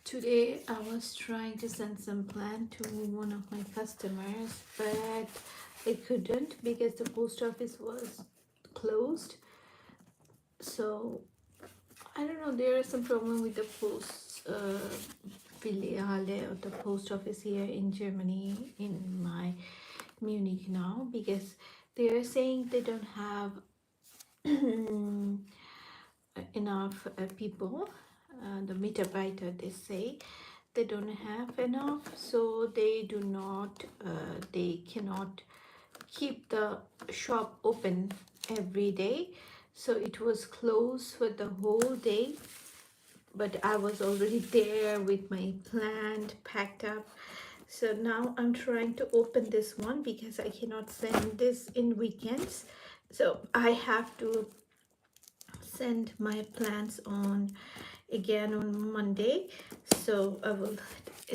Today I was trying to send some plant to one of my customers, but I couldn't because the post office was closed. So I don't know, there is some problem with the filiale or the post office here in Germany, in my Munich now, because they are saying they don't have enough people. The Mitarbeiter, they say they don't have enough, so they cannot keep the shop open every day. So it was closed for the whole day, but I was already there with my plant packed up. So now I'm trying to open this one because I cannot send this in weekends, so I have to send my plants on again on Monday. So I will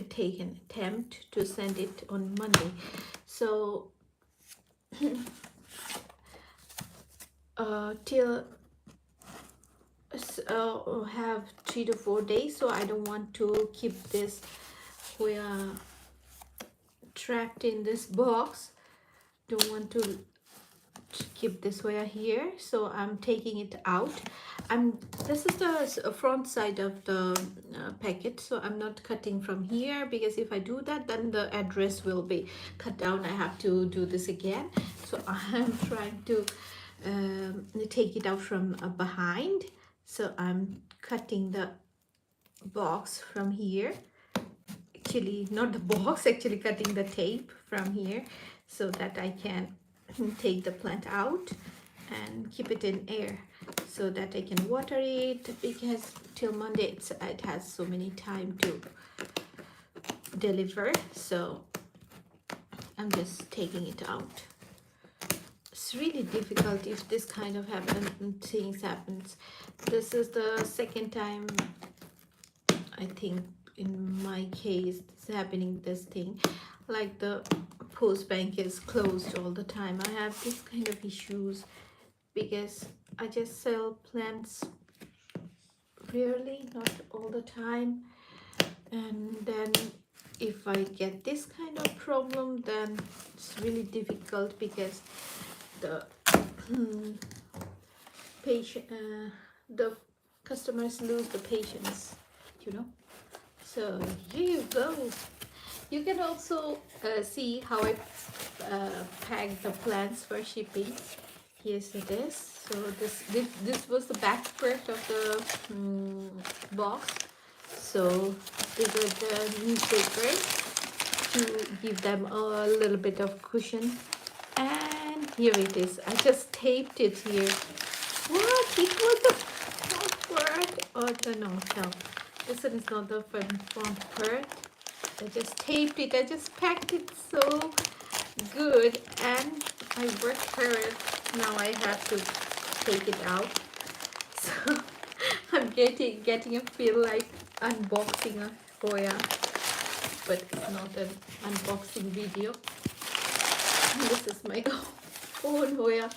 take an attempt to send it on Monday. So till have 3 to 4 days, so I don't want to keep this Hoya trapped in this box. Don't want to keep this Hoya here, so I'm taking it out. This is the front side of the packet, so I'm not cutting from here, because if I do that, then the address will be cut down. I have to do this again, so I'm trying to take it out from behind. So I'm cutting the box from here, actually not the box, actually cutting the tape from here, so that I can take the plant out and keep it in air, so that I can water it, because till Monday it has so many time to deliver. So I'm just taking it out. It's really difficult if this kind of things happens. This is the second time, I think, in my case it's happening, this thing, like the post bank is closed all the time. I have this kind of issues because I just sell plants rarely, not all the time, and then if I get this kind of problem, then it's really difficult, because the the customers lose the patience, you know. So here you go. You can also see how I pack the plants for shipping. Yes, it is. So this was the back part of the box. So these are the newspapers to give them a little bit of cushion. And here it is. I just taped it here. What? It was the front part? Oh, no. This one is not the front part. I just taped it. I just packed it so good, and I worked hard. Now I have to take it out. So I'm getting a feel like unboxing a Hoya, but it's not an unboxing video. This is my own Hoya.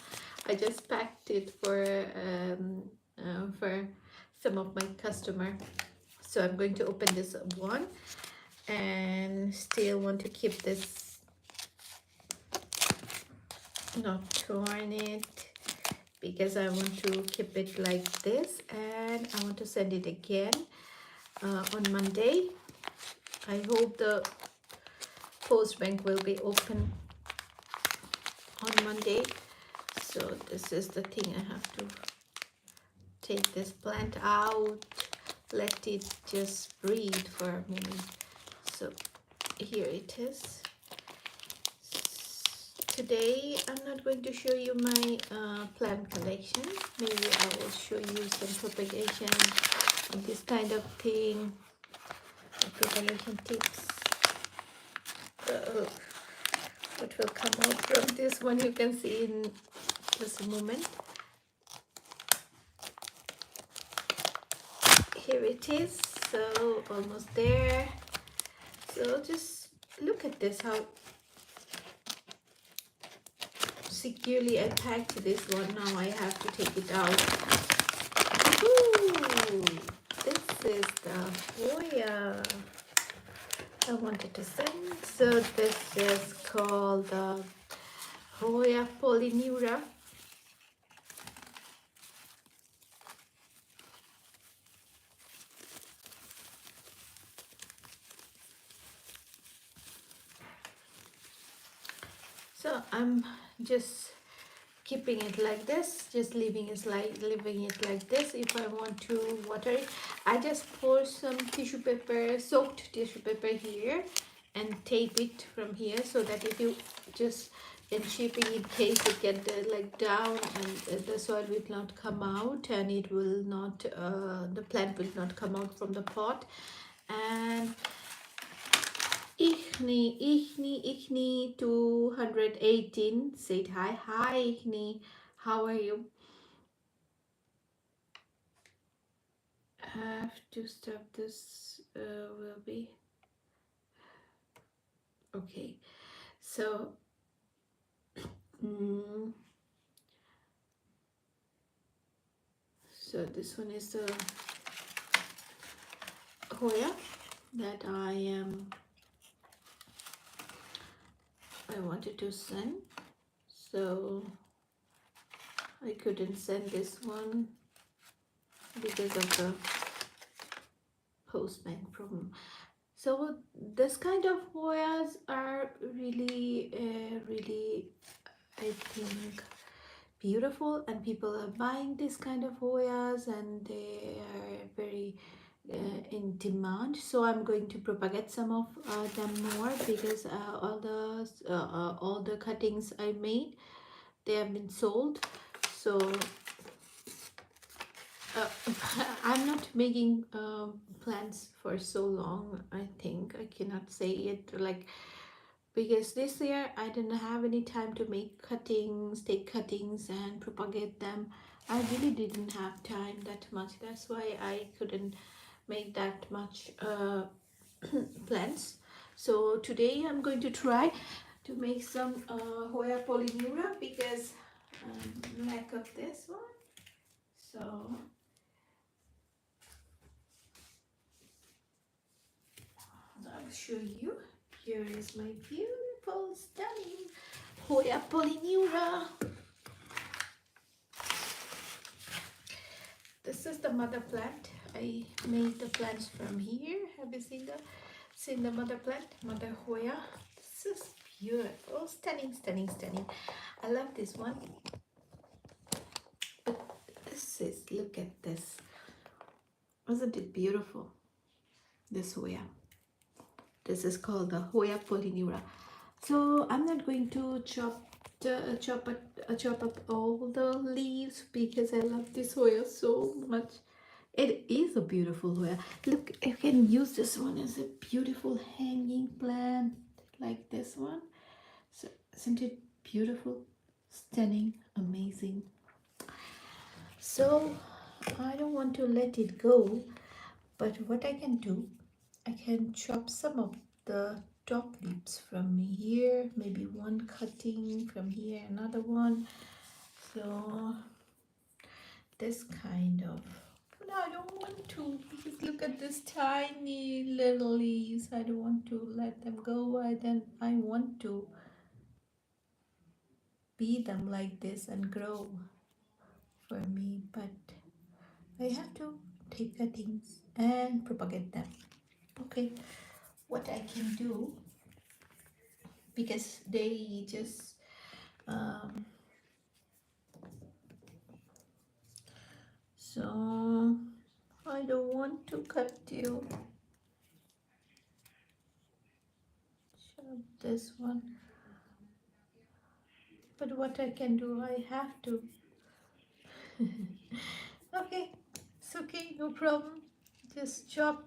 I just packed it for some of my customer. So I'm going to open this one, and still want to keep this, not torn it, because I want to keep it like this, and I want to send it again on Monday. I hope the post bank will be open on Monday. So this is the thing. I have to take this plant out, let it just breathe for a minute. So here it is. Today I'm not going to show you my plant collection. Maybe I will show you some propagation and this kind of thing, propagation tips. What will come out from this one, you can see in just a moment. Here it is. So almost there. So just look at this, how securely I packed this one. Now I have to take it out. Ooh, this is the Hoya. wanted to send. So this is called Hoya polyneura. So I'm just keeping it like this, just leaving it like this. If I want to water it, I just pour some tissue paper, soaked tissue paper here, and tape it from here, so that if you just in shaping, in case it get like down, and the soil will not come out, and it will not the plant will not come out from the pot. And Ichni 218 said hi Ichni, how are you? Have to stop this, will be okay. So so this one is the Hoya that I wanted to send, so I couldn't send this one because of the postman problem. So this kind of Hoyas are really really, I think, beautiful, and people are buying this kind of Hoyas, and they are very in demand. So I'm going to propagate some of them more, because all the cuttings I made, they have been sold. So I'm not making plants for so long. I think I cannot say it like, because this year I didn't have any time to make cuttings, take cuttings and propagate them. I really didn't have time that much. That's why I couldn't make that much plants. So today I'm going to try to make some Hoya polyneura, because lack of this one. So I'll show you. Here is my beautiful, stunning Hoya polyneura. This is the mother plant. I made the plants from here. Have you seen the mother plant, Mother Hoya? This is beautiful, stunning, stunning, stunning. I love this one. But this is, look at this. Isn't it beautiful? This Hoya. This is called the Hoya polyneura. So I'm not going to chop up all the leaves, because I love this Hoya so much. It is a beautiful Hoya. Look, I can use this one as a beautiful hanging plant, like this one. So isn't it beautiful, stunning, amazing? So I don't want to let it go, but what I can do, I can chop some of the top leaves from here, maybe one cutting from here, another one. So this kind of, but I don't want to, because look at this tiny little leaves. I don't want to let them go. I want to be them like this and grow for me, but I have to take cuttings and propagate them. Okay, what I can do, because they just so I don't want to cut you. Chop this one, but what I can do, I have to. Okay, it's okay, no problem. Just chop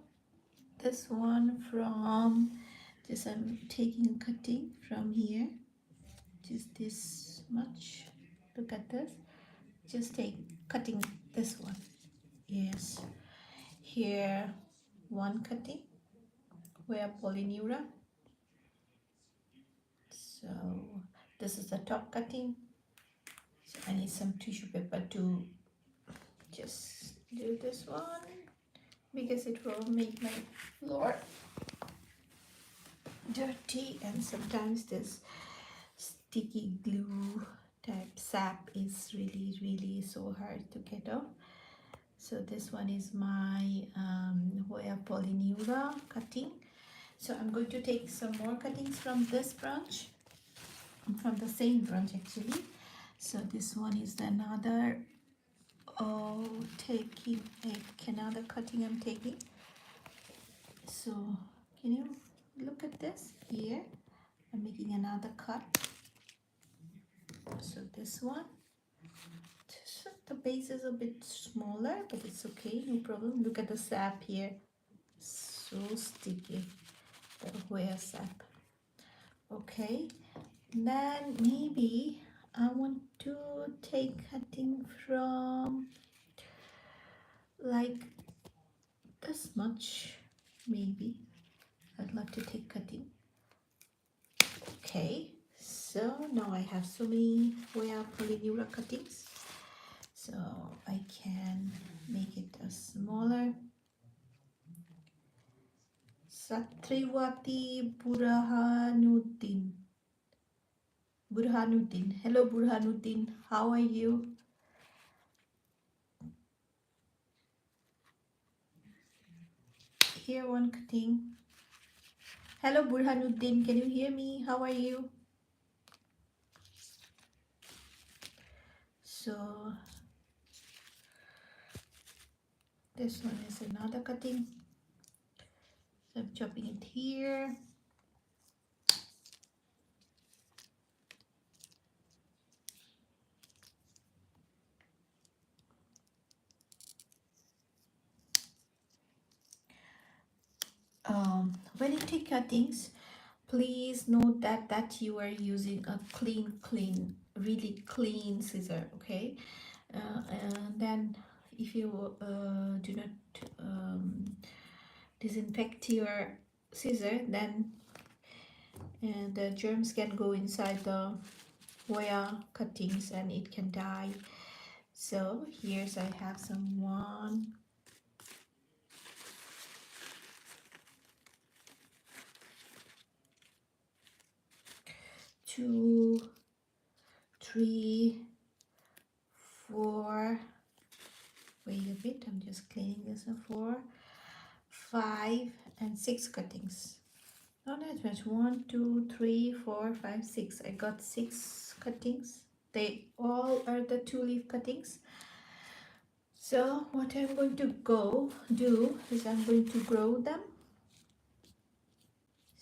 this one from, just I'm taking cutting from here, just this much. Look at this. Just take cutting this one. Yes, here one cutting, where polyneura. So this is the top cutting. So I need some tissue paper to just do this one, because it will make my floor dirty, and sometimes this sticky glue type sap is really so hard to get off. So this one is my Hoya polyneura cutting. So I'm going to take some more cuttings from this branch, from the same branch actually. So this one is another taking another cutting I'm taking. So can you look at this here? I'm making another cut. So this one, so the base is a bit smaller, but it's okay, no problem. Look at the sap here, so sticky, the Hoya sap. Okay, then maybe I want to take cutting from like this much, maybe. I'd love to take cutting. Okay, so now I have so many Hoya polyneura cuttings, so I can make it a smaller. Satriwati Burhanuddin. Hello Burhanuddin, how are you? Here one cutting. Hello Burhanuddin, can you hear me? How are you? So this one is another cutting. So I'm chopping it here. When you take cuttings, please note that you are using a really clean scissor, okay? And then if you do not disinfect your scissor, then the germs can go inside the Hoya cuttings and it can die. So here's I have some 1, 2, 3, 4. Wait a bit, I'm just cleaning this up. 4, 5, and 6 cuttings. Not that much. 1, 2, 3, 4, 5, 6. I got 6 cuttings. They all are the 2-leaf cuttings. So what I'm going to do is I'm going to grow them.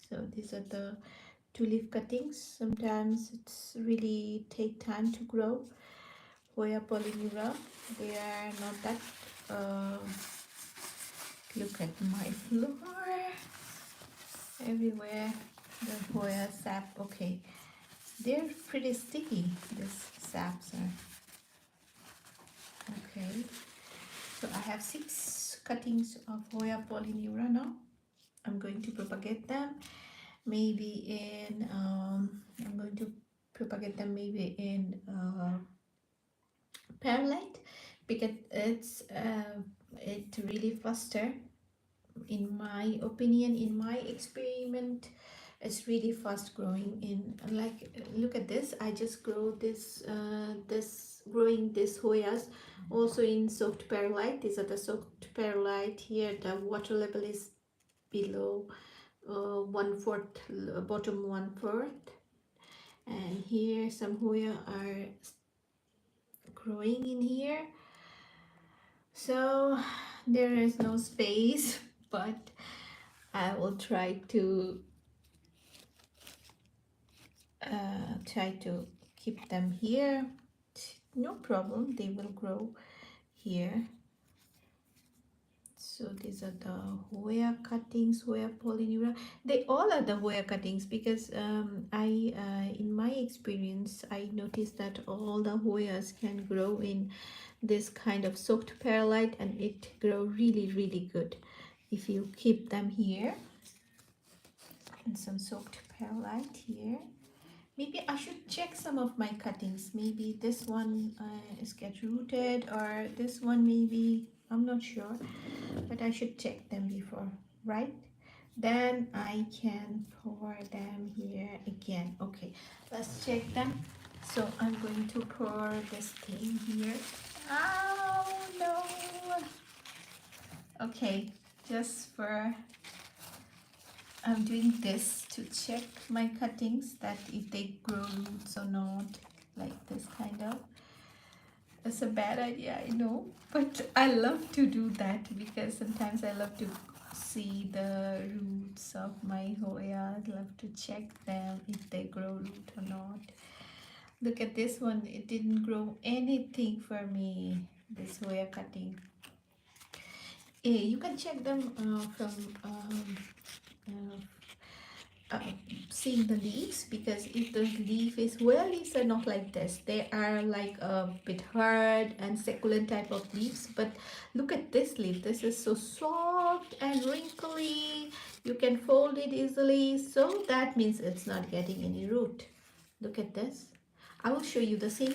So these are the 2-leaf cuttings. Sometimes it's really take time to grow. Hoya polyneura, they are not that. Look at my floor. Everywhere the Hoya sap. Okay, they're pretty sticky, these saps are. Okay, so I have 6 cuttings of Hoya polyneura now. I'm going to propagate them maybe in I'm going to propagate them maybe in perlite, because it's really faster, in my opinion, in my experiment. It's really fast growing. In like, look at this, I just grow this growing this Hoyas also in soaked perlite. These are the soaked perlite. Here the water level is below 1/4, bottom 1/4, and here some Hoya are growing in here. So there is no space, but I will try to keep them here. No problem, they will grow here. So these are the Hoya cuttings, Hoya polyneura. They all are the Hoya cuttings, because in my experience, I noticed that all the Hoyas can grow in this kind of soaked perlite, and it grow really good if you keep them here. And some soaked perlite here. Maybe I should check some of my cuttings. Maybe this one is get rooted, or this one maybe, I'm not sure, but I should check them before, right? Then I can pour them here again. Okay, let's check them. So I'm going to pour this thing here. Oh no. Okay, just for I'm doing this to check my cuttings that if they grow roots or not, like this kind of. It's a bad idea, I know, but I love to do that because sometimes I love to see the roots of my Hoya. I love to check them if they grow root or not. Look at this one, it didn't grow anything for me, this Hoya cutting. You can check them from uh, uh, seeing the leaves, because if the leaf is, well, leaves are not like this, they are like a bit hard and succulent type of leaves. But look at this leaf, this is so soft and wrinkly, you can fold it easily, so that means it's not getting any root. Look at this. I will show you the same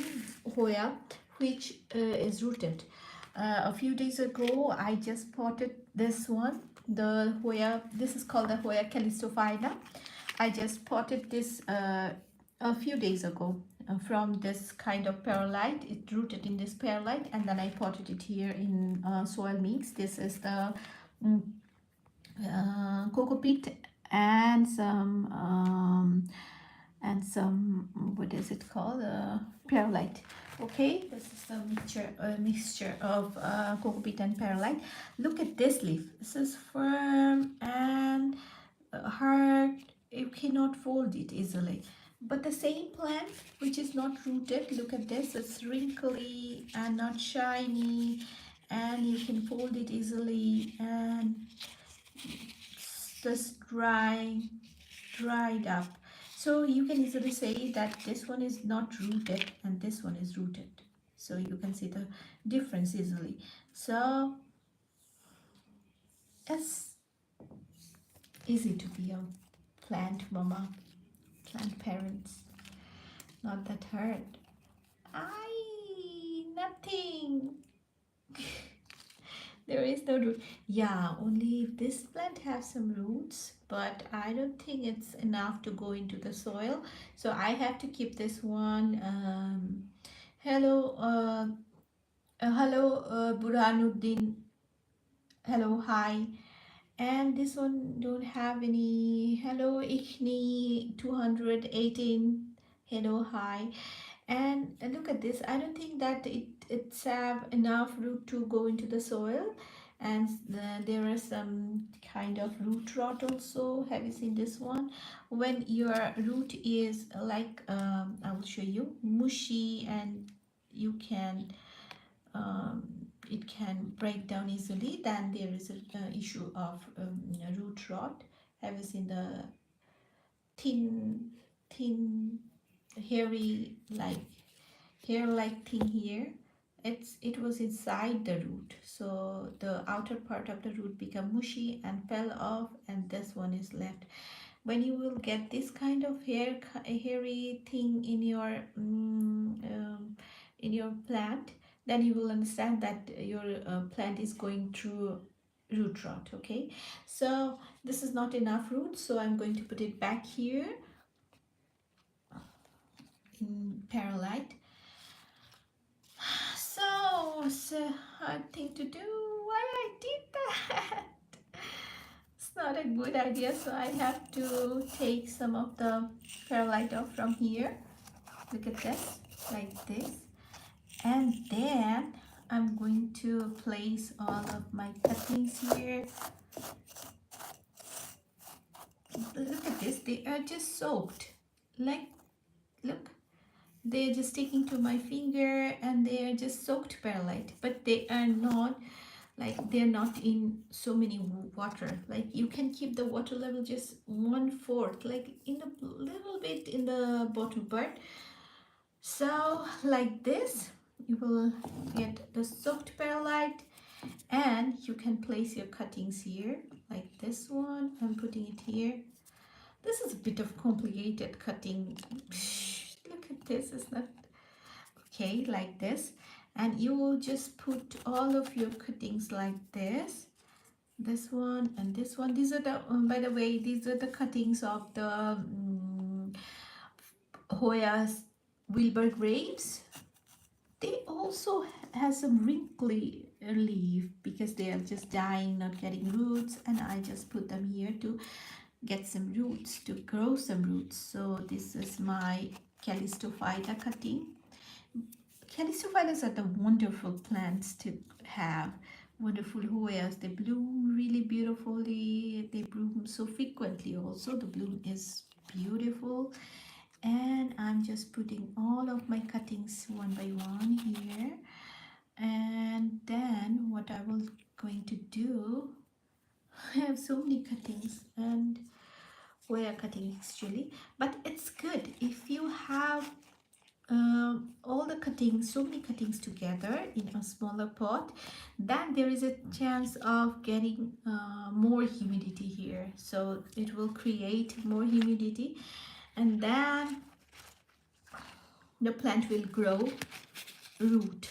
Hoya which is rooted. A few days ago I just potted this one, the Hoya, this is called the Hoya calistophylla. I just potted this a few days ago from this kind of perlite. It rooted in this perlite, and then I potted it here in soil mix. This is the mm, cocoa peat and some what is it called, perlite. Okay, this is a mixture of cocoa peat and perlite. Look at this leaf, this is firm and hard, you cannot fold it easily. But the same plant which is not rooted, look at this, it's wrinkly and not shiny, and you can fold it easily, and just dried up. So you can easily say that this one is not rooted and this one is rooted. So you can see the difference easily. So it's easy to be a plant mama, plant parents. Not that hard. Nothing. There is no root. Yeah, only this plant has some roots, but I don't think it's enough to go into the soil. So I have to keep this one. Hello, Burhanuddin. Hello, hi. And this one don't have any. Hello, Ichni 218. Hello, hi. And look at this, I don't think that it's have enough root to go into the soil, and there are some kind of root rot also. Have you seen this one? When your root is like I will show you, mushy, and you can it can break down easily, then there is a issue of root rot. Have you seen the thin hairy like hair-like thing here? It was inside the root, so the outer part of the root became mushy and fell off, and this one is left. When you will get this kind of hairy thing in your plant, then you will understand that your plant is going through root rot. Okay, so this is not enough root, so I'm going to put it back here in perlite. So it's a hard thing to do. Why I did that? It's not a good idea, so I have to take some of the perlite off from here. Look at this, like this. And then I'm going to place all of my cuttings here. Look at this, they are just soaked. Like, look. They're just sticking to my finger, and they are just soaked perlite, but they are not like, they're not in so many water. Like, you can keep the water level just 1/4, like in a little bit in the bottom part. So like this, you will get the soaked perlite, and you can place your cuttings here, like this one. I'm putting it here. This is a bit of complicated cutting. Look at this, it's not okay, like this. And you will just put all of your cuttings like this. this one and this one. These are the by the way, these are the cuttings of the Hoya's Wilbur grapes. They also has some wrinkly leaf because they are just dying, not getting roots, and I just put them here to get some roots, to grow some roots. So this is my Calistophyta cutting. Calistophytas are the wonderful plants to have. Wonderful Hoyas. They bloom really beautifully. They bloom so frequently also. The bloom is beautiful. And I'm just putting all of my cuttings one by one here. And then what I will going to do, I have so many cuttings and Hoya cutting actually, but it's good if you have all the cuttings, so many cuttings together in a smaller pot, then there is a chance of getting more humidity here. So it will create more humidity, and then the plant will grow root,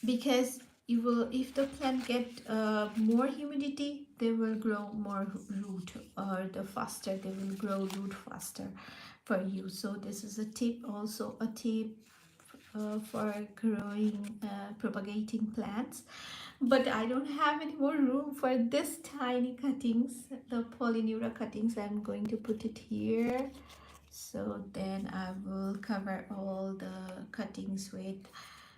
because you will, if the plant get more humidity, they will grow more root, or the faster they will grow root faster for you. So this is a tip, also a tip for growing propagating plants. But I don't have any more room for this tiny cuttings, the polyneura cuttings. I'm going to put it here. So then I will cover all the cuttings with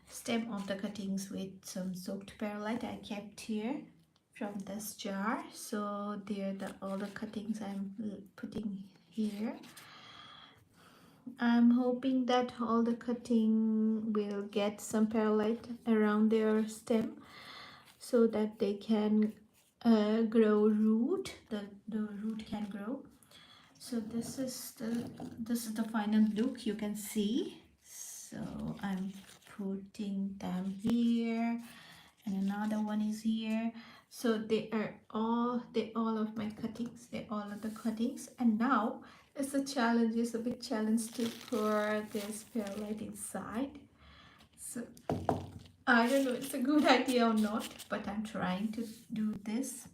stem of the cuttings with some soaked perlite I kept here from this jar. So they're all the cuttings I'm putting here. I'm hoping that all the cutting will get some perlite around their stem so that they can grow root. The root can grow. So this is the final look you can see. So I'm putting them here, and another one is here. So they are all of my cuttings. They all of the cuttings, and now it's a challenge. It's a big challenge to pour this perlite inside. So I don't know it's a good idea or not, but I'm trying to do this.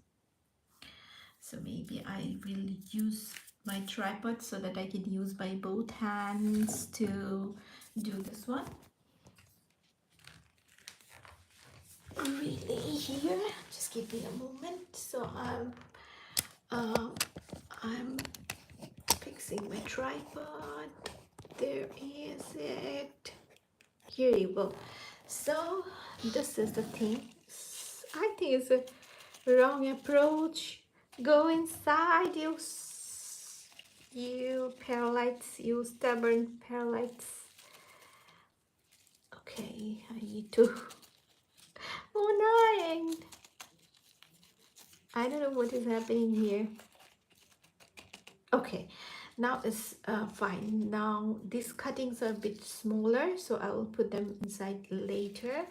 So maybe I will use my tripod so that I can use my both hands to do this one. Really here, just give me a moment. So I'm fixing my tripod. There is it. Here you go. So this is the thing. I think it's a wrong approach. Go inside, you perlites, you stubborn perlites. Okay, I need to. Oh no! I don't know what is happening here. Okay, now it's fine. Now these cuttings are a bit smaller, so I will put them inside later.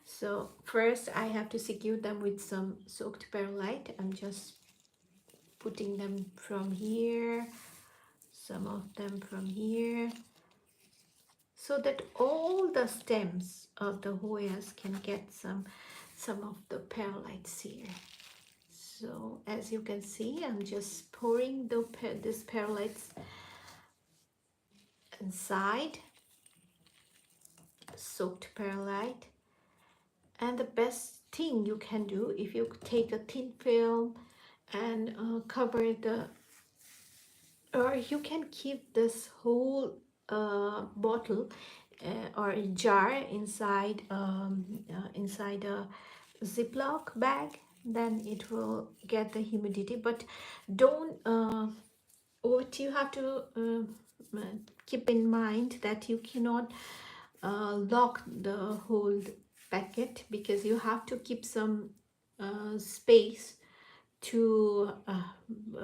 So first I have to secure them with some soaked perlite. I'm just putting them from here, some of them from here, so that all the stems of the Hoyas can get some of the perlites here. So as you can see, I'm just pouring this perlites inside, soaked perlite. And the best thing you can do, if you take a thin film and cover the, or you can keep this whole bottle or a jar inside inside a Ziploc bag, then it will get the humidity. But don't what you have to keep in mind that you cannot lock the whole packet, because you have to keep some space to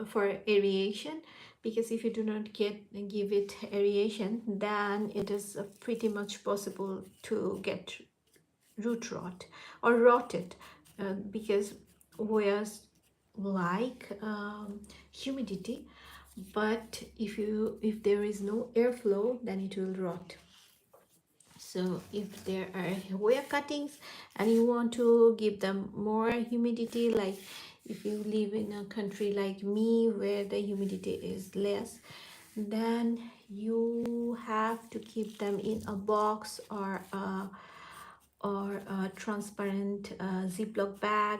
for aeration, because if you do not give it aeration, then it is pretty much possible to get root rot or rotted, because Hoyas like humidity, but if there is no airflow, then it will rot. So if there are Hoya cuttings and you want to give them more humidity, like If you live in a country like me where the humidity is less, then you have to keep them in a box or a transparent Ziploc bag,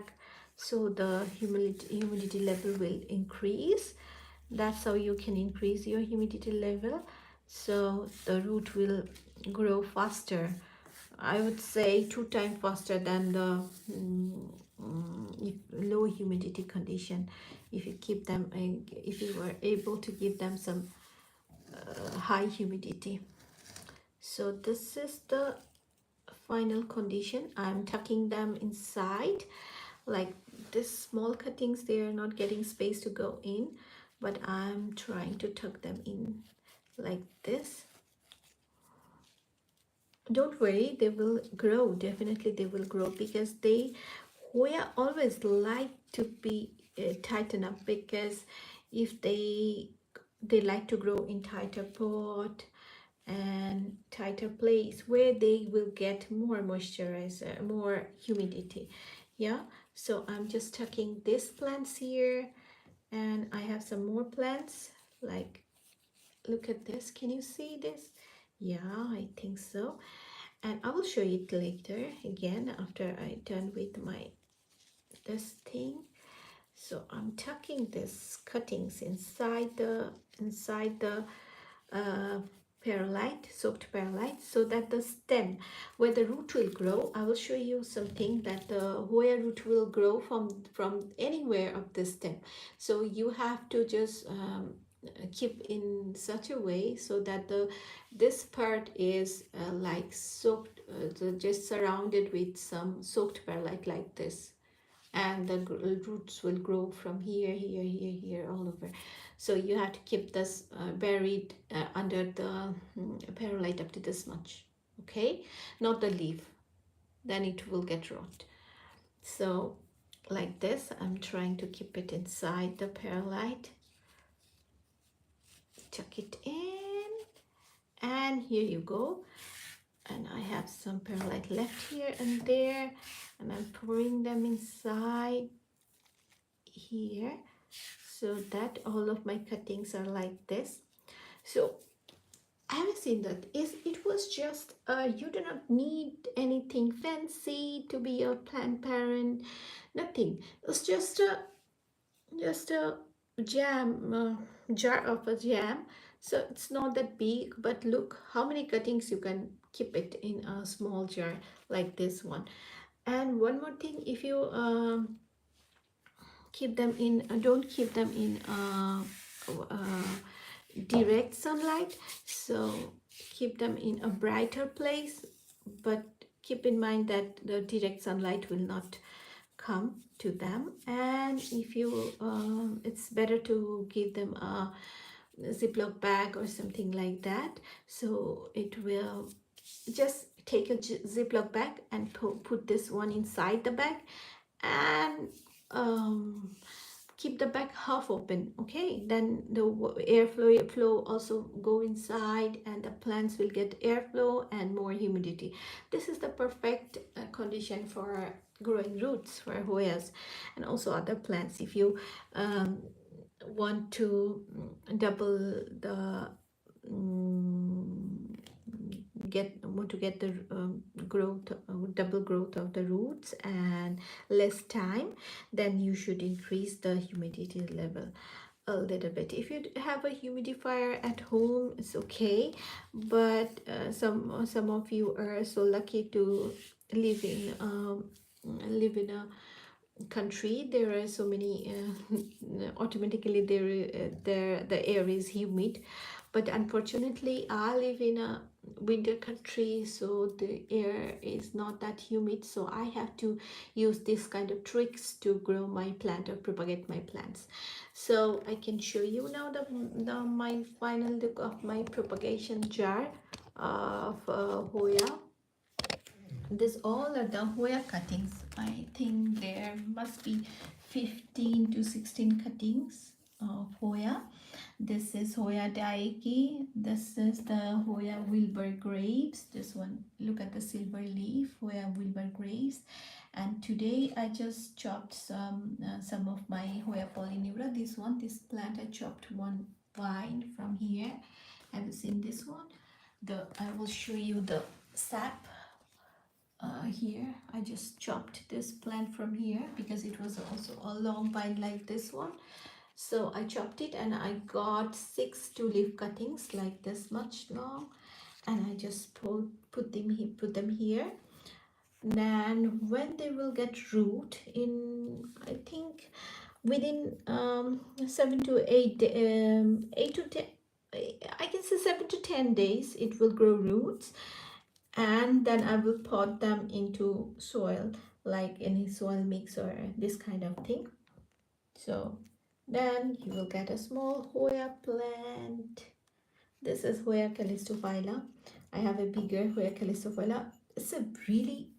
so the humidity level will increase. That's how you can increase your humidity level, so the root will grow faster. I would say 2 times faster than the if low humidity condition. If you keep them, if you were able to give them some high humidity. So this is the final condition. I'm tucking them inside, like this small cuttings, they are not getting space to go in, but I'm trying to tuck them in like this. Don't worry, they will grow. Definitely they will grow, because Hoya always like to be tightened up, because if they like to grow in tighter pot and tighter place where they will get more moisturizer, more humidity. Yeah, so I'm just tucking these plants here, and I have some more plants, like, look at this, can you see this? Yeah, I think so. And I will show it later again after I done with my this thing. So I'm tucking these cuttings inside the uh, perlite, soaked perlite, so that the stem where the root will grow, I will show you something that the Hoya root will grow from anywhere of the stem. So you have to just keep in such a way so that this part is like soaked, just surrounded with some soaked perlite like this, and the roots will grow from here all over. So you have to keep this buried under the perlite up to this much, okay, not the leaf, then it will get rot. So like this, I'm trying to keep it inside the perlite, tuck it in, and here you go. And I have some perlite left here and there, and I'm pouring them inside here, so that all of my cuttings are like this. So I have seen that it was just you do not need anything fancy to be a plant parent, nothing. It's just a jam jar of a jam. So it's not that big, but look how many cuttings you can keep it in a small jar like this one. And one more thing, if you keep them in don't keep them in direct sunlight, so keep them in a brighter place, but keep in mind that the direct sunlight will not come to them. And if you it's better to give them a Ziploc bag or something like that, so it will just take a Ziploc bag and put this one inside the bag, and keep the bag half open, okay, then the airflow also go inside, and the plants will get airflow and more humidity. This is the perfect condition for growing roots for Hoyas and also other plants. If you want to double the want to get the growth, double growth of the roots and less time, then you should increase the humidity level a little bit. If you have a humidifier at home, it's okay, but some of you are so lucky to live in a country. There are so many automatically the air is humid, but unfortunately I live in a winter country, so the air is not that humid, so I have to use this kind of tricks to grow my plant or propagate my plants. So I can show you now my final look of my propagation jar of Hoya. This all are the Hoya cuttings. I think there must be 15 to 16 cuttings of Hoya. This is Hoya Daiki. This is the Hoya Wilbur grapes. This one, look at the silver leaf, Hoya Wilbur grapes. And today I just chopped some of my Hoya polyneura. This plant, I chopped one vine from here. Have you seen this one? I will show you the sap. Here I just chopped this plant from here because it was also a long vine like this one. So I chopped it and I got 6 2-leaf cuttings like this much long, and I just put them here. Then when they will get root in, I think within 7 to 8 8 to 10, I can say 7 to 10 days it will grow roots, and then I will pot them into soil, like any soil mix or this kind of thing. So then you will get a small Hoya plant. This is Hoya calistophylla. I have a bigger Hoya calistophylla. It's a really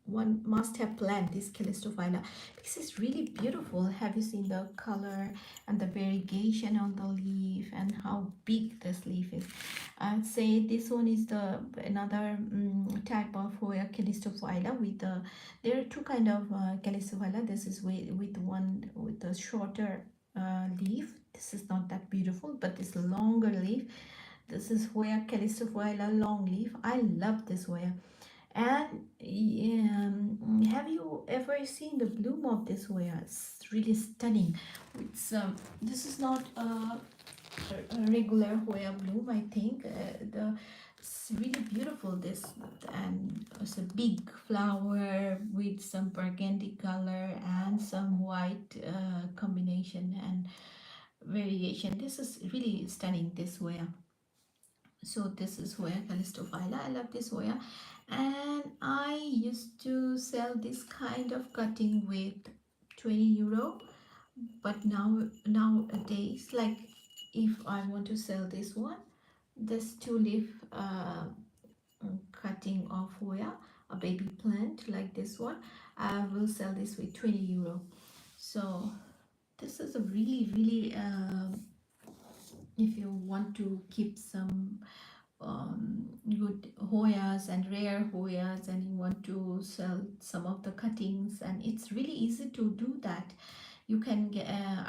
one must have plant, this calistophylla, because it's really beautiful. Have you seen the color and the variegation on the leaf and how big this leaf is? I'd say this one is the another type of Hoya calistophylla with the, there are two kind of calistophylla. This is with one with the shorter leaf. This is not that beautiful, but this longer leaf. This is Hoya calistophylla long leaf. I love this Hoya. And have you ever seen the bloom of this Hoya? It's really stunning. It's this is not a regular Hoya bloom, I think. It's really beautiful, this, and it's a big flower with some burgundy color and some white combination and variation. This is really stunning, this Hoya. So this is Hoya calistophylla. I love this Hoya, and I used to sell this kind of cutting with 20 euro, but nowadays, like, if I want to sell this one, this 2-leaf cutting of Hoya, a baby plant like this one, I will sell this with 20 euro. So this is a really if you want to keep some good Hoyas and rare Hoyas, and you want to sell some of the cuttings, and it's really easy to do that. You can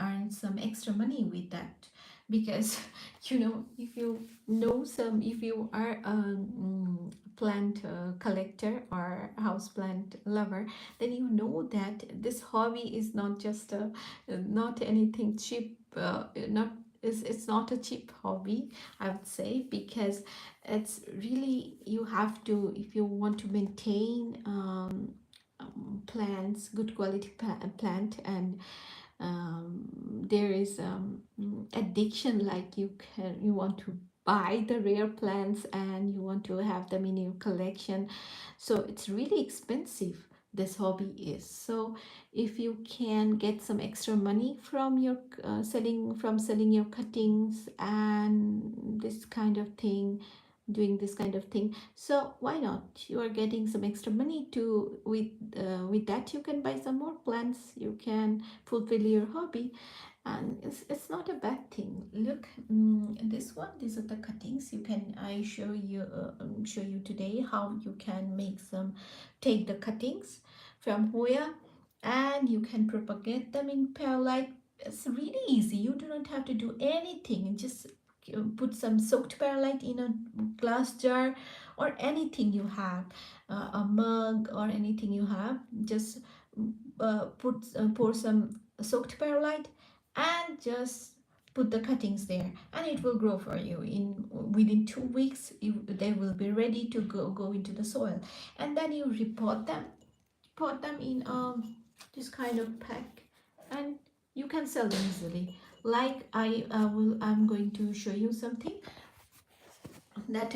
earn some extra money with that, because if if you are a plant collector or house plant lover, then you know that this hobby is not just not anything cheap, not it's not a cheap hobby, I would say, because it's really, you have to, if you want to maintain plants, good quality plant, and there is addiction, like you want to buy the rare plants and you want to have them in your collection, so it's really expensive, this hobby is. So if you can get some extra money from your selling your cuttings and this kind of thing, doing this kind of thing, so why not? You are getting some extra money to with that you can buy some more plants, you can fulfill your hobby, and it's not a bad thing. Look, this one, these are the cuttings. You can, I show you today how you can make some, take the cuttings from Hoya and you can propagate them in perlite. It's really easy, you do not have to do anything, just put some soaked perlite in a glass jar or anything you have, a mug or anything you have, just pour some soaked perlite and just put the cuttings there, and it will grow for you. In within 2 weeks they will be ready to go into the soil, and then you repot them, put them in this kind of pack, and you can sell them easily. Like I'm going to show you something that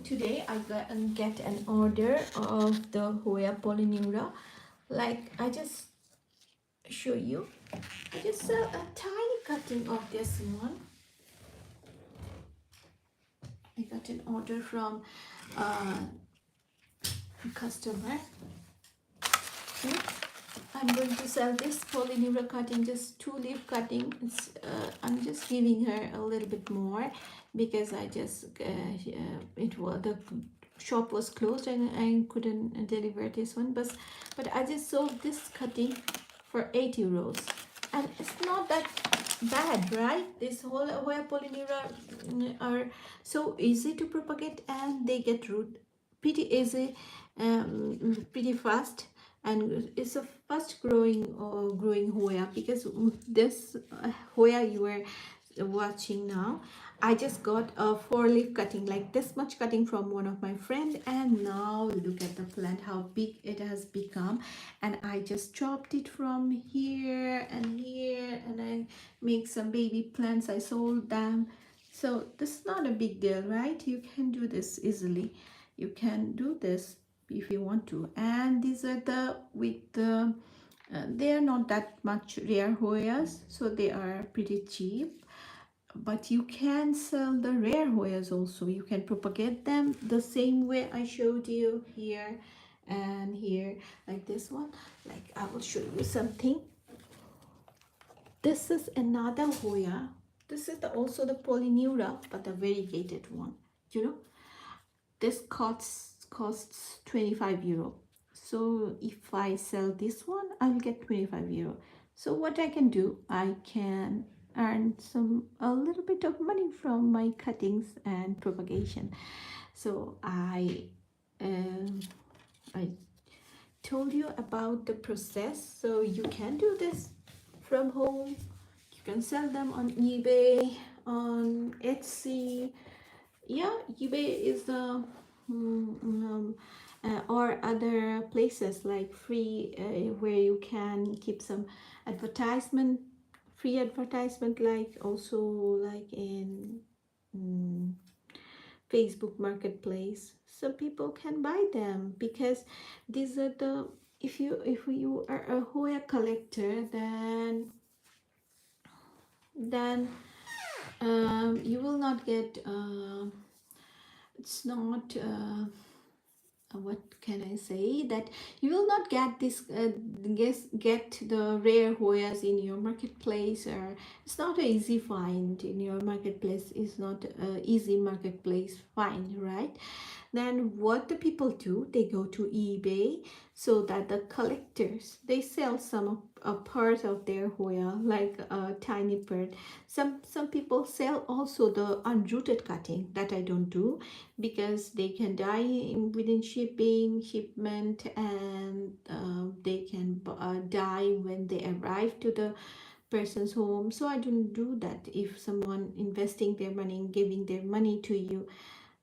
today I get an order of the Hoya polyneura. Like, I just show you, I just sell a tiny cutting of this one. I got an order from a customer. Okay. I'm going to sell this polyneura cutting, just 2 leaf cutting. I'm just giving her a little bit more because I just it was the shop was closed and I couldn't deliver this one. But I just sold this cutting for 8 euros, and it's not that bad, right? This whole Hoya polyneura are so easy to propagate, and they get root pretty easy, pretty fast, and it's a fast growing Hoya, because this Hoya you were watching now, I just got a 4 leaf cutting, like this much cutting, from one of my friend, and now look at the plant, how big it has become. And I just chopped it from here and here, and I make some baby plants, I sold them. So this is not a big deal, right? You can do this easily. You can do this if you want to. And these are the with the they are not that much rare Hoyas, so they are pretty cheap. But you can sell the rare Hoyas also. You can propagate them the same way I showed you here and here, like this one. Like, I will show you something. This is another Hoya. This is also the polyneura, but the variegated one. You know, this costs 25 euro. So if I sell this one, I'll get 25 euro. So what I can do, I can earn a little bit of money from my cuttings and propagation. So I told you about the process. So you can do this from home. You can sell them on eBay, on Etsy. Yeah, eBay is the or other places like free, where you can keep some advertisement, free advertisement, like also like in mm, Facebook Marketplace, so people can buy them, because these are the, if you are a Hoya collector, then you will not get it's not what can I say, that you will not get this get the rare Hoyas in your marketplace, or it's not an easy find in your marketplace. It's not a easy marketplace find, right? Then what the people do, they go to eBay, so that the collectors, they sell a part of their Hoya, like a tiny part. Some people sell also the unrooted cutting, that I don't do, because they can die within shipment, and they can die when they arrive to the person's home. So I don't do that. If someone investing their money, giving their money to you,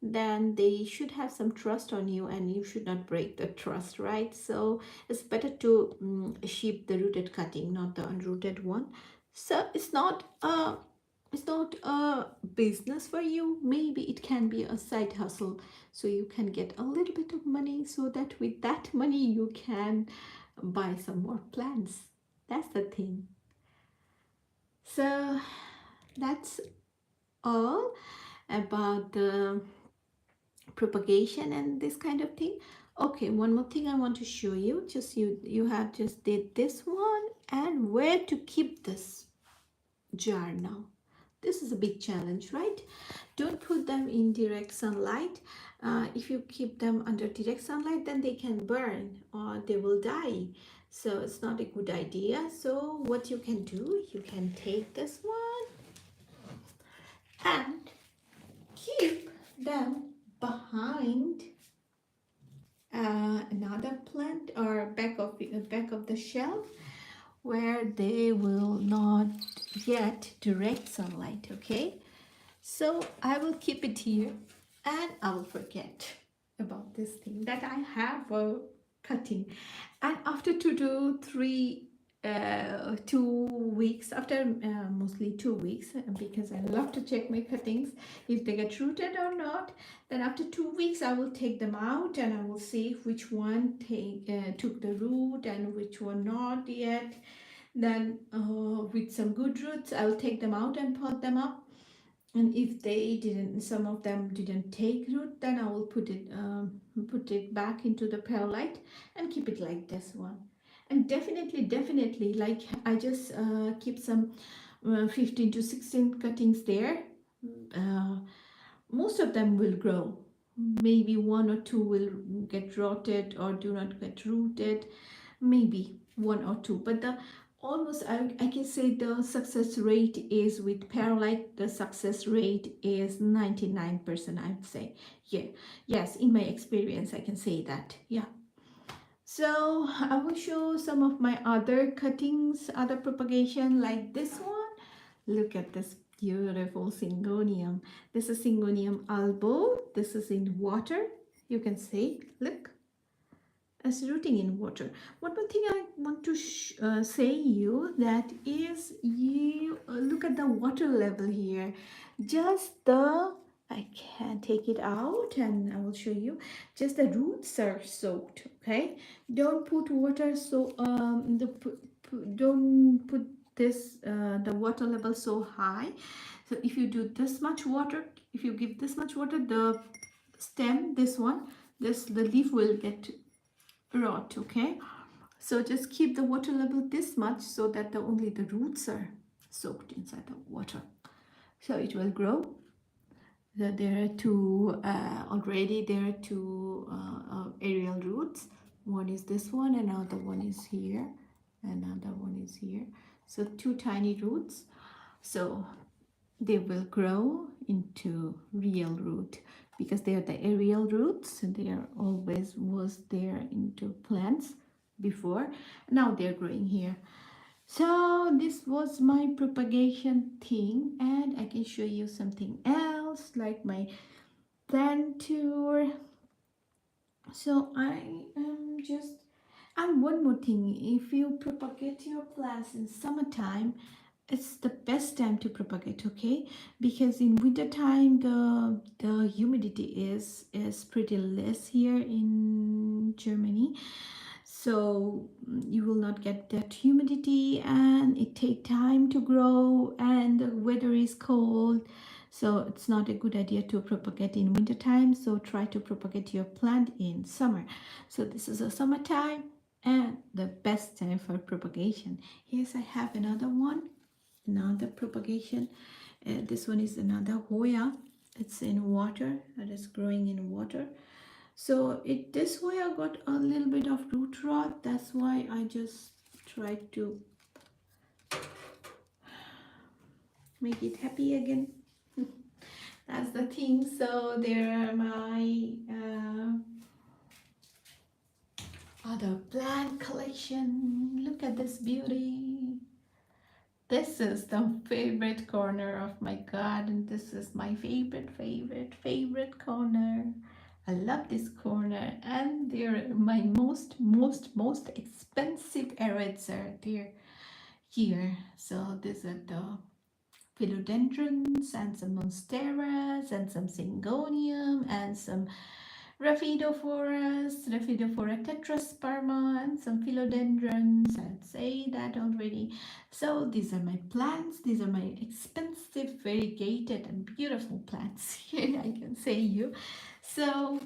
then they should have some trust on you, and you should not break the trust, right? So it's better to ship the rooted cutting, not the unrooted one. So it's not a business for you. Maybe it can be a side hustle, so you can get a little bit of money, so that with that money you can buy some more plants. That's the thing. So that's all about the propagation and this kind of thing. Okay, one more thing I want to show you. Just you have just did this one, and where to keep this jar now. This is a big challenge, right? Don't put them in direct sunlight. If you keep them under direct sunlight, then they can burn or they will die. So it's not a good idea. So what you can do, you can take this one and keep them behind another plant, or back of the shelf, where they will not get direct sunlight. Okay, so I will keep it here, and I will forget about this thing, that I have a cutting. And after 2 weeks, after mostly 2 weeks, because I love to check my cuttings if they get rooted or not. Then after 2 weeks I will take them out, and I will see which one took the root and which one not yet. Then with some good roots, I will take them out and pot them up. And if some of them didn't take root, then I will put it back into the perlite and keep it like this one. And definitely, like I just keep some 15 to 16 cuttings there. Uh, Most of them will grow. Maybe one or two will get rotted or do not get rooted. Maybe one or two. But the almost I can say the success rate is with perlite, the success rate is 99%, I would say. Yeah. Yes, in my experience, I can say that. Yeah. So I will show some of my other cuttings, other propagation like this one. Look at this beautiful syngonium. This is syngonium albo. This is in water. You can see, look, it's rooting in water. One more thing I want to say you that is you look at the water level here. Just the I can take it out and I will show you. Just the roots are soaked. Okay, don't put water so don't put this the water level so high. So if you do this much water, if you give this much water, the stem, this one, this the leaf will get rot. Okay, so just keep the water level this much so that only the roots are soaked inside the water, so it will grow. There are two already there are two aerial roots. One is this one, another one is here, another one is here. So two tiny roots, so they will grow into real root because they are the aerial roots and they are always was there into plants before. Now they're growing here. So this was my propagation thing, and I can show you something else like my plant tour. So I am just, and one more thing, if you propagate your plants in summertime, it's the best time to propagate, okay? Because in winter time the humidity is pretty less here in Germany, so you will not get that humidity and it take time to grow and the weather is cold, so it's not a good idea to propagate in winter time. So try to propagate your plant in summer. So this is a summertime and the best time for propagation. Yes, I have another one, another propagation. This one is another Hoya. It's in water, it is growing in water. So this Hoya got a little bit of root rot. That's why I just tried to make it happy again. That's the thing. So there are my other plant collection. Look at this beauty. This is the favorite corner of my garden. This is my favorite corner. I love this corner, and they're my most expensive arreds are there here. So these are the philodendrons and some monsteras and some syngonium and some Raphidophora tetrasperma, and some philodendrons. I'd say that already. So these are my plants. These are my expensive, variegated, and beautiful plants. Here I can say you. So,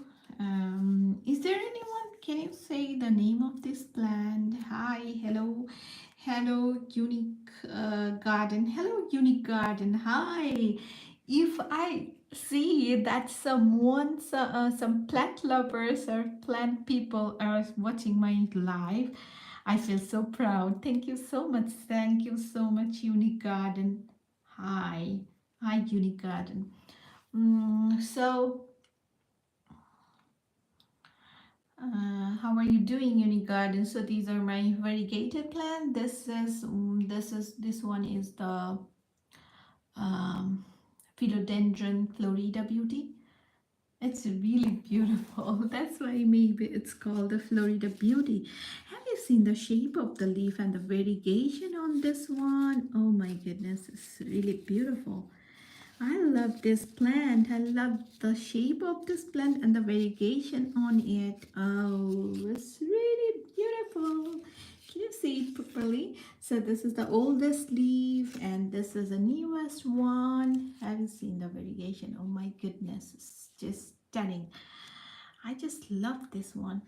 is there anyone? Can you say the name of this plant? Hi, hello, unique garden. Hello, unique garden. Hi. If I see that some plant lovers or plant people are watching my live, I feel so proud. Thank you so much. Thank you so much, Unique Garden. Hi, Unique Garden. So, how are you doing, Unique Garden? So these are my variegated plant. This one is the um, philodendron Florida Beauty. It's really beautiful. That's why maybe it's called the Florida Beauty. Have you seen the shape of the leaf and the variegation on this one? Oh my goodness, it's really beautiful. I love this plant. I love the shape of this plant and the variegation on it. Oh, it's really beautiful. Can you see it properly? So this is the oldest leaf and this is the newest one. Have you seen the variegation? Oh my goodness, it's just stunning. I just love this one.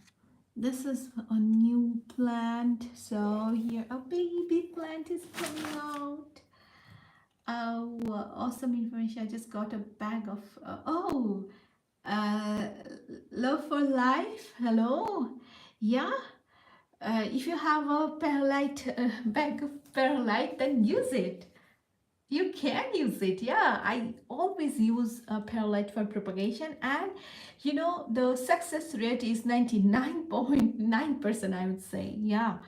This is a new plant. So here a baby plant is coming out. Oh, awesome information. I just got a bag of, uh, Love for Life. Hello. Yeah. If you have a perlite, bag of perlite, then use it. You can use it. Yeah, I always use perlite for propagation, and you know the success rate is 99.9%, I would say. Yeah,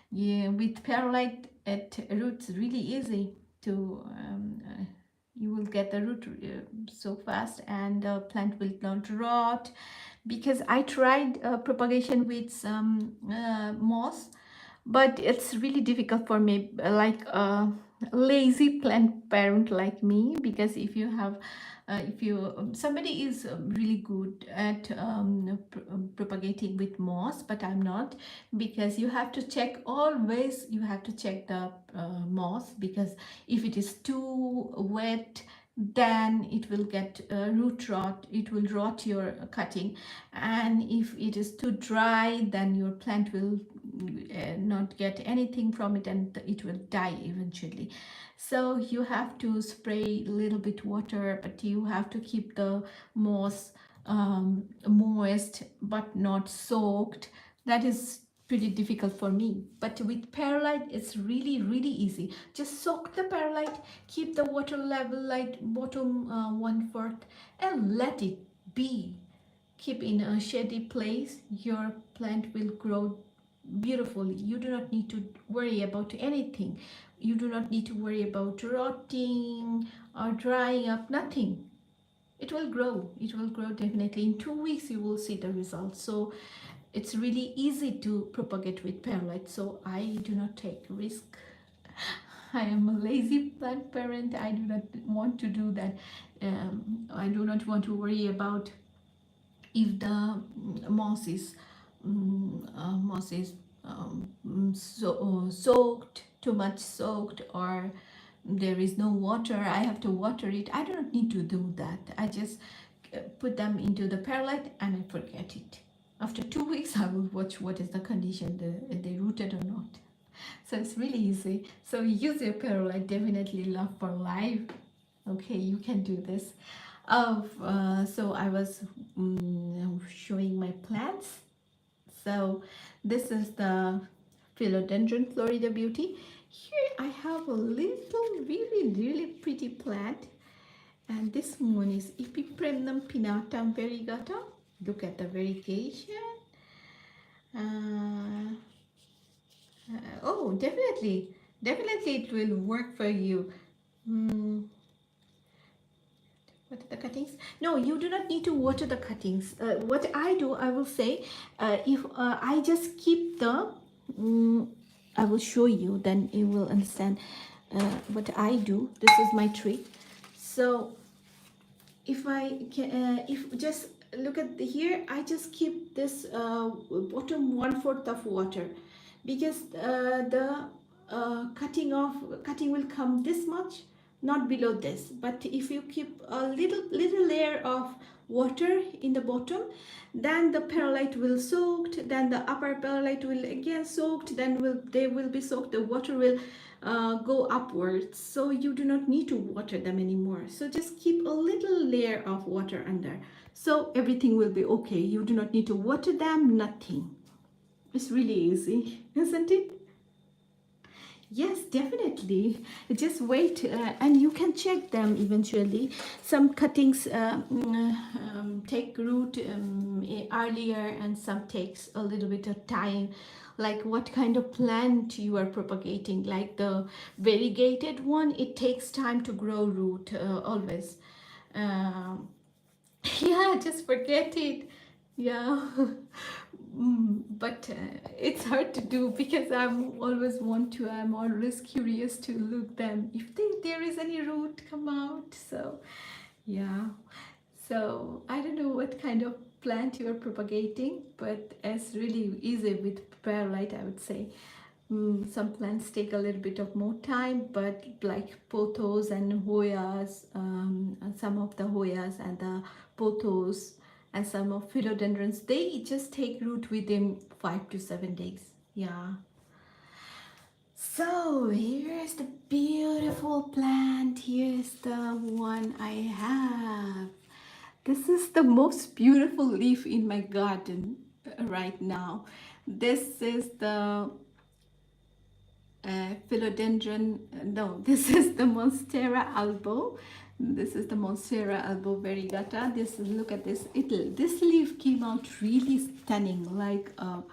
yeah, with perlite at roots really easy to you will get the root so fast, and the plant will not rot, because I tried propagation with some moss, but it's really difficult for me, like a lazy plant parent like me, because if you somebody is really good at propagating with moss, but I'm not, because you have to check, always you have to check the moss, because if it is too wet, then it will get root rot, it will rot your cutting, and if it is too dry, then your plant will not get anything from it, and it will die eventually. So you have to spray a little bit water, but you have to keep the moss moist but not soaked. That is pretty difficult for me, but with perlite it's really easy. Just soak the perlite, keep the water level like bottom 1/4, and let it be. Keep in a shady place, your plant will grow beautifully. You do not need to worry about anything. You do not need to worry about rotting or drying up, nothing. It will grow. It will grow definitely. In 2 weeks you will see the results. So it's really easy to propagate with perlite. So I do not take risk. I am a lazy plant parent. I do not want to do that. I do not want to worry about if the moss is soaked, too much soaked, or there is no water, I have to water it. I do not need to do that. I just put them into the perlite and I forget it. After 2 weeks I will watch what is the condition, they rooted or not. So it's really easy. So use your perlite, definitely Love for Life. Okay, you can do this. So I was showing my plants. So this is the Philodendron Florida Beauty. Here I have a little really pretty plant, and this one is Epipremnum pinnatum variegata. Look at the variegation. Uh, oh, definitely it will work for you. What are the cuttings? No, you do not need to water the cuttings. What I do, I will say, if I just keep the, I will show you, then you will understand what I do. This is my trick. So if I can, if just look at here, I just keep this bottom 1/4 of water, because the cutting will come this much, not below this. But if you keep a little layer of water in the bottom, then the perlite will soaked, then the upper perlite will again soaked, then they will be soaked, the water will go upwards, so you do not need to water them anymore. So just keep a little layer of water under, so everything will be okay. You do not need to water them, nothing. It's really easy, isn't it? Yes, definitely. Just wait, and you can check them eventually. Some cuttings take root earlier, and some takes a little bit of time. Like what kind of plant you are propagating. Like the variegated one, it takes time to grow root always. Um, yeah, just forget it. Yeah. But it's hard to do, because I'm always curious to look them if there is any root come out. So yeah, so I don't know what kind of plant you are propagating, but it's really easy with perlite, I would say. Some plants take a little bit of more time, but like pothos and Hoyas, and some of the Hoyas and the pothos, And some of philodendrons, they just take root within 5 to 7 days. Yeah. So here's the beautiful plant. Here's the one I have. This is the most beautiful leaf in my garden right now. This is the philodendron. No, this is the Monstera albo. This is the Monstera albo variegata. Look at this. This leaf came out really stunning, like a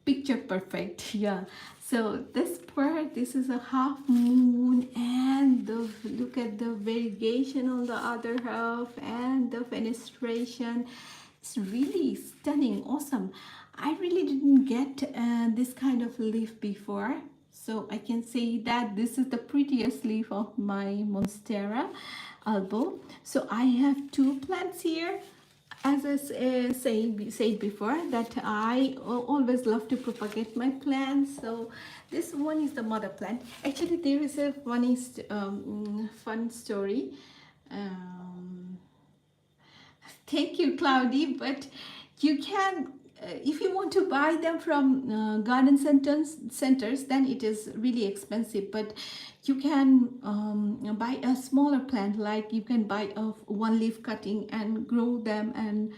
picture perfect. Yeah. So this part, this is a half moon, and look at the variegation on the other half, and the fenestration. It's really stunning, awesome. I really didn't get this kind of leaf before, so I can say that this is the prettiest leaf of my Monstera albo. So I have two plants here. As I said before, that I always love to propagate my plants. So this one is the mother plant. Actually, there is a funny fun story. Um, Thank you, Cloudy. But you can, if you want to buy them from garden centers, then it is really expensive. But you can buy a smaller plant, like you can buy a one leaf cutting and grow them, and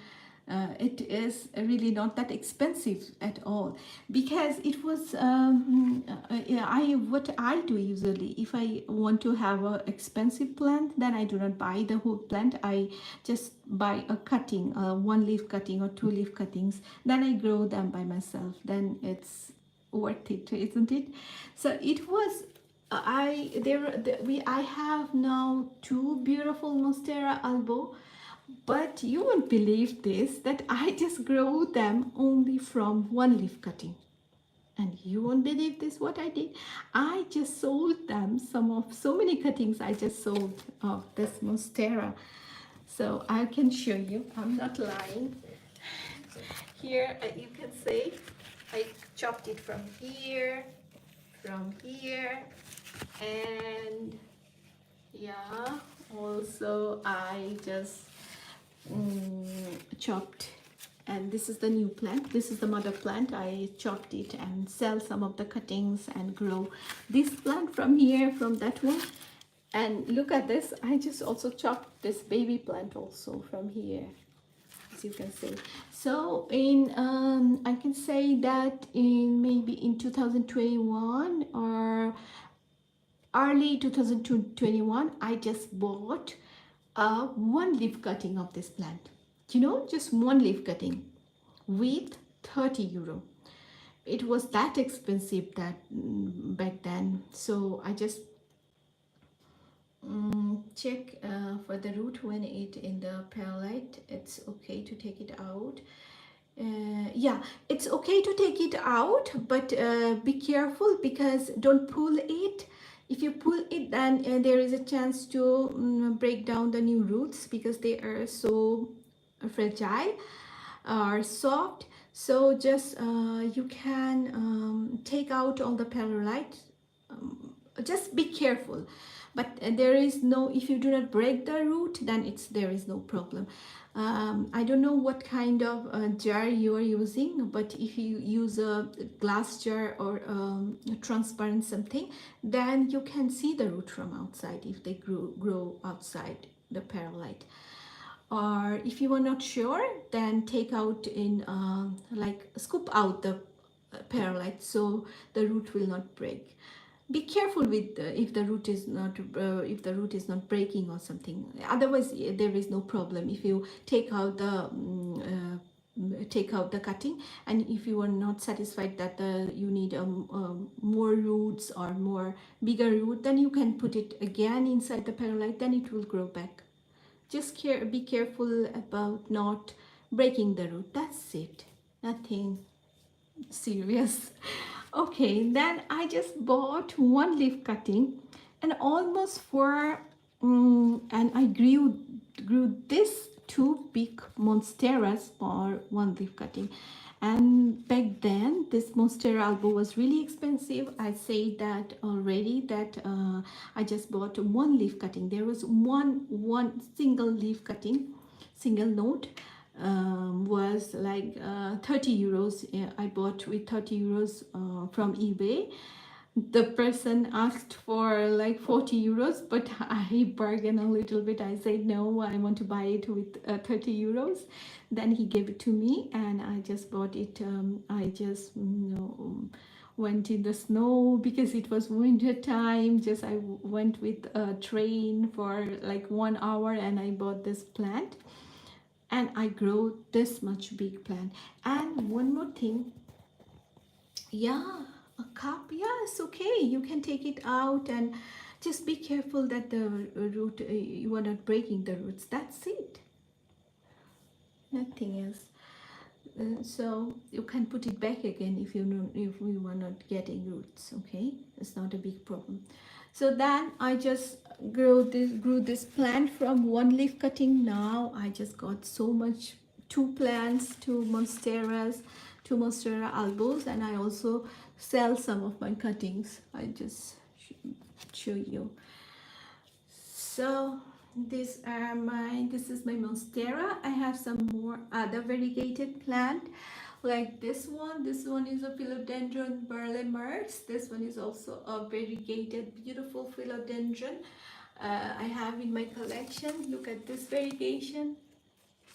it is really not that expensive at all, because it was yeah, what I do usually, if I want to have a expensive plant, then I do not buy the whole plant. I just buy a cutting, one leaf cutting or two leaf cuttings, then I grow them by myself. Then it's worth it, isn't it? So it was I have now two beautiful Monstera albo. But you won't believe this, that I just grow them only from one leaf cutting. And you won't believe this, what I did. I just sold them, so many cuttings I just sold of this Monstera. So I can show you, I'm not lying. Here you can see I chopped it from here, and yeah, also I just chopped, and this is the new plant, this is the mother plant. I chopped it and sell some of the cuttings and grow this plant from here, from that one. And look at this, I just also chopped this baby plant also from here, as you can see. So in I can say that maybe in 2021 or early 2021, I just bought one leaf cutting of this plant, just one leaf cutting with 30 euro. It was that expensive that back then. So I just check for the root when it in the perlite. It's okay to take it out. Yeah, it's okay to take it out, but be careful, because don't pull it. If you pull it, then there is a chance to break down the new roots, because they are so fragile or soft. So just you can take out all the perlite. Just be careful, but there is no, if you do not break the root, then there is no problem. I don't know what kind of jar you are using, but if you use a glass jar or transparent something, then you can see the root from outside if they grow outside the perlite. Or if you are not sure, then take out in like scoop out the perlite, so the root will not break. Be careful with if the root is not breaking or something. Otherwise there is no problem. If you take out the cutting, and if you are not satisfied that you need more roots or more bigger root, then you can put it again inside the perlite, then it will grow back. Just be careful about not breaking the root. That's it, nothing serious. Okay, then I just bought one leaf cutting, and almost and I grew this two big monsteras for one leaf cutting. And back then this Monstera albo was really expensive. I say that already, that I just bought one leaf cutting. There was one single leaf cutting. single note was like 30 euros. I bought with 30 euros from eBay. The person asked for like 40 euros, but I bargained a little bit. I said no, I want to buy it with 30 euros. Then he gave it to me and I just bought it. I just went in the snow because it was winter time. Just I went with a train for like 1 hour and I bought this plant and I grow this much big plant. And one more thing, yeah, a cup, yeah, it's okay, you can take it out and just be careful that the root, you are not breaking the roots. That's it, nothing else. So you can put it back again if you know, if we were not getting roots. Okay, it's not a big problem. So then I just grew this plant from one leaf cutting. Now I just got so much, two plants, two monsteras, two monstera albos, and I also sell some of my cuttings. I just show you. So this is my monstera. I have some more other variegated plant like this one. This one is a philodendron berlemers. This one is also a variegated beautiful philodendron. I have in my collection. Look at this variegation.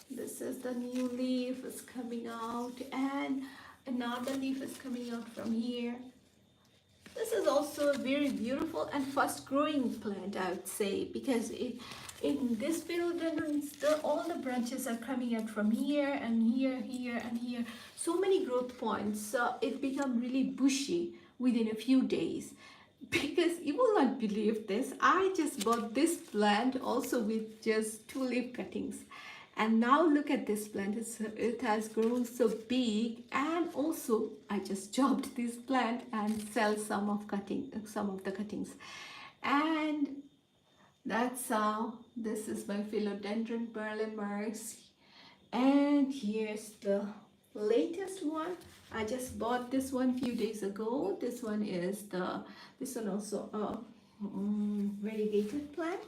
This is the new leaf is coming out and another leaf is coming out from here. This is also a very beautiful and fast growing plant, I would say, because in this philodendron, all the branches are coming out from here and here, here and here. So many growth points. So it become really bushy within a few days. Because you will not believe this, I just bought this plant also with just 2 leaf cuttings. And now look at this plant, it has grown so big. And also I just chopped this plant and sell some of the cuttings. And that's how this is my philodendron berlemers. And here's the latest one. I just bought this one few days ago. This one also a variegated plant.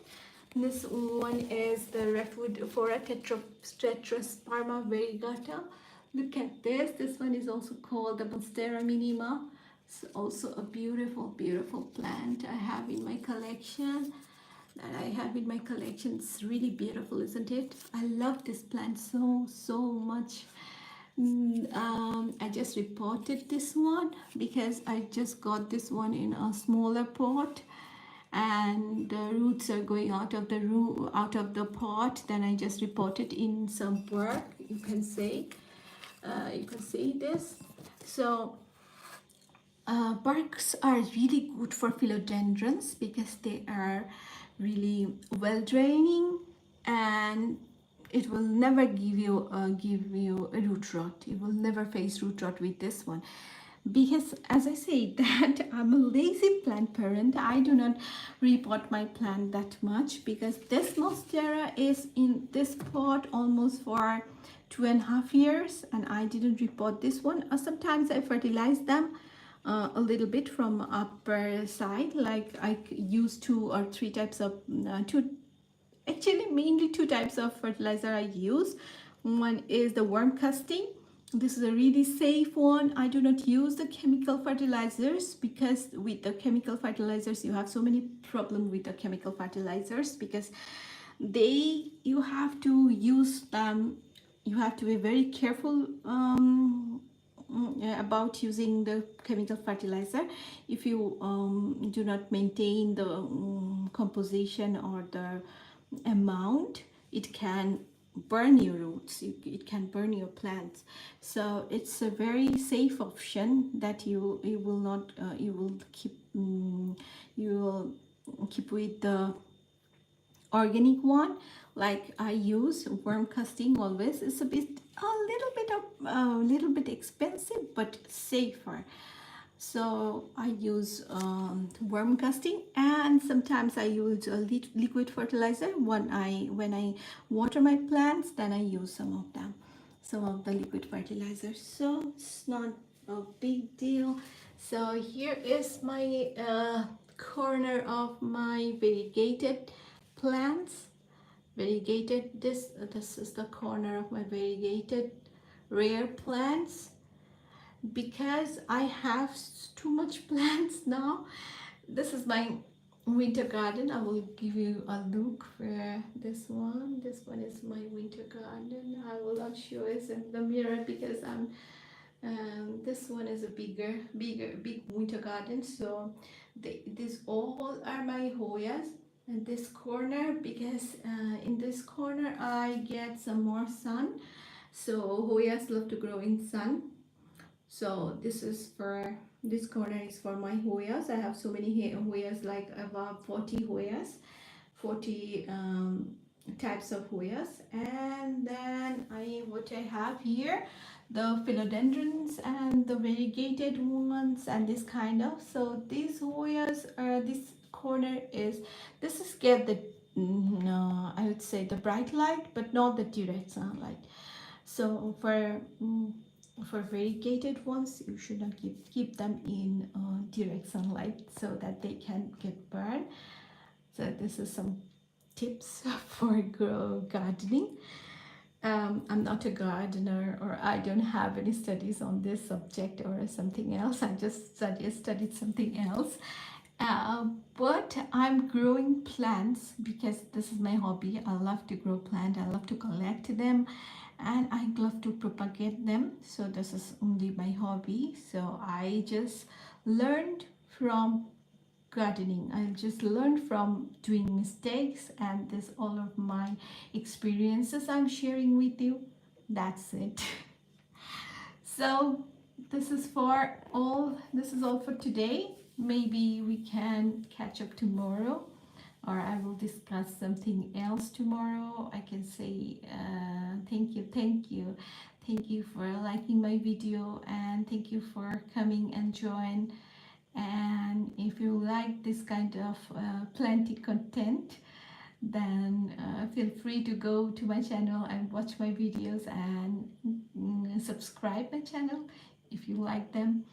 This one is the redwood Fora tetrasperma variegata. Look at this. This one is also called the Monstera minima. It's also a beautiful, beautiful plant I have in my collection. It's really beautiful, isn't it? I love this plant so much. I just repotted this one because I just got this one in a smaller pot and the roots are going out of the pot. Then I just repotted in some bark. You can see this. So barks are really good for philodendrons because they are really well draining and it will never give you a root rot. You will never face root rot with this one. Because as I say that I'm a lazy plant parent, I do not repot my plant that much because this Monstera is in this pot almost for 2.5 years and I didn't repot this one. Sometimes I fertilize them a little bit from upper side, like I use 2 or 3 types of mainly 2 types of fertilizer I use. One is the worm casting. This is a really safe one. I do not use the chemical fertilizers because with the chemical fertilizers you have so many problems with the chemical fertilizers because you have to use them. You have to be very careful about using the chemical fertilizer. If you do not maintain the composition or the amount, it can burn your roots, it can burn your plants. So it's a very safe option that you will keep with the organic one. Like I use worm casting always. It's a little bit expensive but safer. So I use worm casting and sometimes I use a liquid fertilizer. When I water my plants, then I use some of the liquid fertilizers. So it's not a big deal. So here is my corner of my variegated plants. Variegated. This is the corner of my variegated rare plants, because I have too much plants now. This is my winter garden. I will give you a look where this one is my winter garden. I will not show it in the mirror because I'm this one is a big winter garden. So these all are my Hoyas. And this corner, because in this corner I get some more sun. So Hoyas love to grow in sun. So this corner is for my Hoyas. I have so many Hoyas, like about 40 Hoyas, 40 types of Hoyas. And then what I have here, the philodendrons and the variegated ones and this kind of. So these Hoyas are, this corner is, this is get the I would say the bright light, but not the direct sunlight. So for variegated ones, you should not keep them in direct sunlight so that they can get burned. So this is some tips for gardening. I'm not a gardener, or I don't have any studies on this subject or something else. I just studied something else. But I'm growing plants because this is my hobby. I love to grow plants. I love to collect them, and I love to propagate them. So this is only my hobby. So I just learned from gardening. I just learned from doing mistakes, and this all of my experiences I'm sharing with you. That's it. So this is all for today. Maybe we can catch up tomorrow, or I will discuss something else tomorrow. I can say thank you for liking my video, and thank you for coming and join. And if you like this kind of plenty content, then feel free to go to my channel and watch my videos, and subscribe my channel if you like them,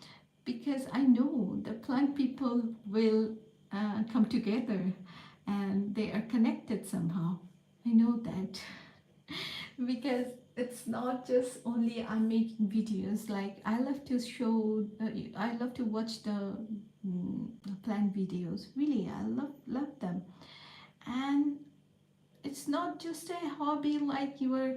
because I know the plant people will come together and they are connected somehow. I know that. Because it's not just only I'm making videos. Like I love to show I love to watch the plant videos. Really, I love them. And it's not just a hobby, like you are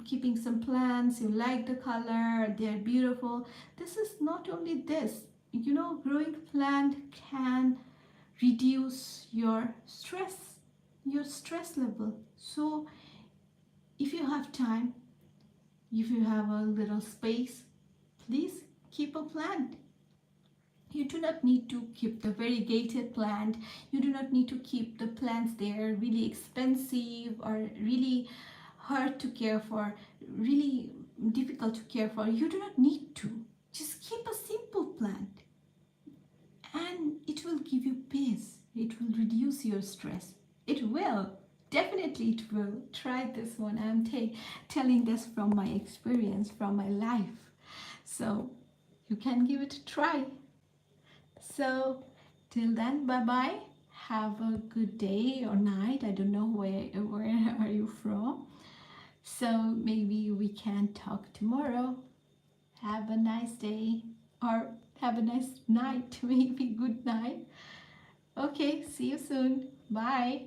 keeping some plants, you like the color, they're beautiful. This is not only this, growing plant can reduce your stress level. So if you have time, if you have a little space, please keep a plant. You do not need to keep the variegated plant. You do not need to keep the plants there really expensive or really hard to care for, really difficult to care for. You do not need to. Just keep a simple plant, and it will give you peace. It will reduce your stress. It will. Definitely it will. Try this one. I'm telling this from my experience, from my life. So you can give it a try. So till then, bye bye. Have a good day or night. I don't know where are you from. So maybe we can talk tomorrow. Have a nice day, or have a nice night. Maybe good night. Okay, see you soon. Bye.